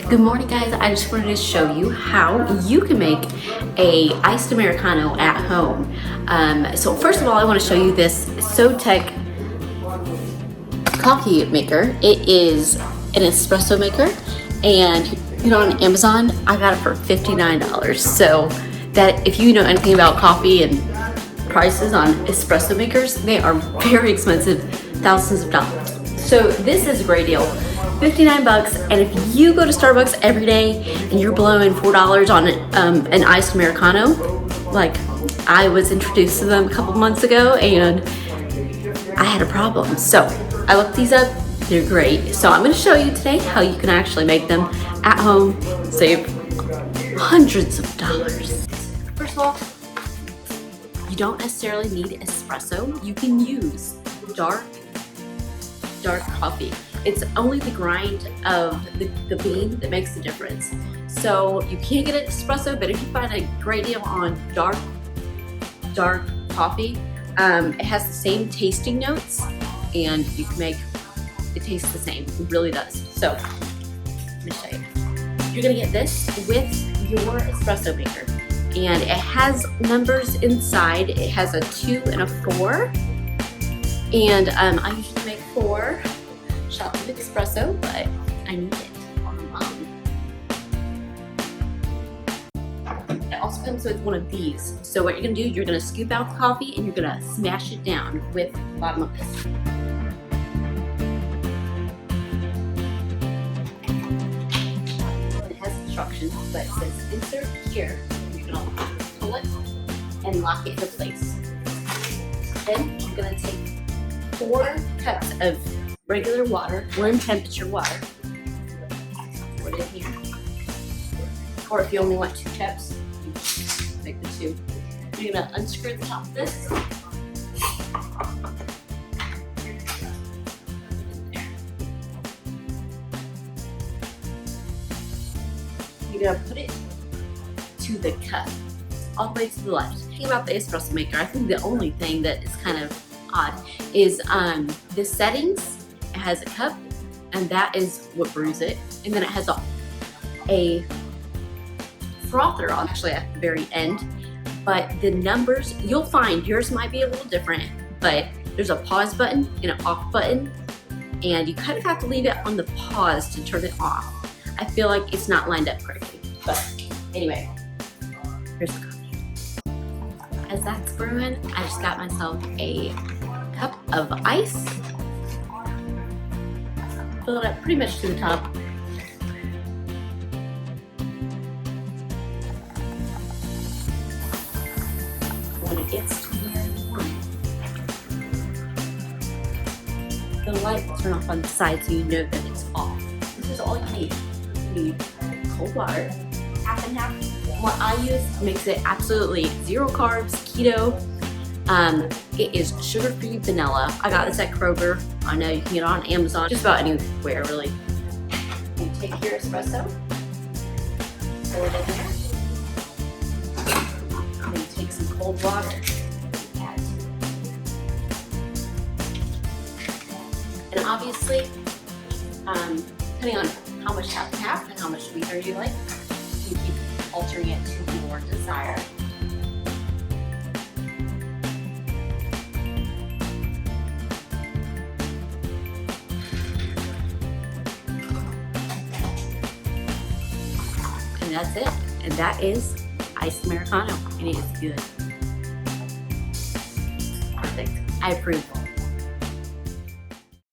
Good morning, guys. I just wanted to show you how you can make a iced Americano at home. So first of all, I want to show you this Sowtech coffee maker. It is an espresso maker, and you know, on Amazon, I got it for $59. So that if you know anything about coffee and prices on espresso makers, they are very expensive, thousands of dollars. So this is a great deal. 59 bucks, and if you go to Starbucks every day and you're blowing $4 on an iced Americano, like I was introduced to them a couple months ago and I had a problem. So I looked these up, they're great. So I'm going to show you today how you can actually make them at home, save hundreds of dollars. First of all, you don't necessarily need espresso. You can use dark coffee. It's only the grind of the bean that makes the difference. So you can't get an espresso, but if you find a great deal on dark coffee, it has the same tasting notes, and you can make it taste the same. It really does. So let me show you. You're gonna get this with your espresso maker, and it has numbers inside. It has a 2 and a 4, and I usually make 4 shots of espresso, but I need it. It also comes with one of these. So what you're gonna do, you're gonna scoop out the coffee and you're gonna smash it down with the bottom of this. It has instructions, but it says insert here. You're gonna pull it and lock it into place. Then you're gonna take 4 cups of regular water, room temperature water. Put it in here. Or if you only want 2 cups, you make the 2. You're gonna unscrew the top of this. You're gonna put it to the cup, all the way to the left. Think about the espresso maker. I think the only thing that is kind of odd is the settings. It has a cup, and that is what brews it, and then it has a frother on actually at the very end. But the numbers, you'll find yours might be a little different, but there's a pause button and an off button, and you kind of have to leave it on the pause to turn it off. I feel like it's not lined up correctly, but anyway, here's the coffee. As that's brewing, I just got myself a cup of ice. Fill it up pretty much to the top. When it gets to where you want it, the light will turn off on the side so you know that it's off. This is all you need. You need cold water, half and half. What I use makes it absolutely 0 carbs, keto. It is sugar-free vanilla. I got this at Kroger. I know you can get it on Amazon, just about anywhere really. You take your espresso, pour it in there, and then you take some cold water, add. And obviously, depending on how much half and half and how much sweeter you like, you keep altering it to your desire. And that's it. And that is iced Americano, and it is good. Perfect. I approve.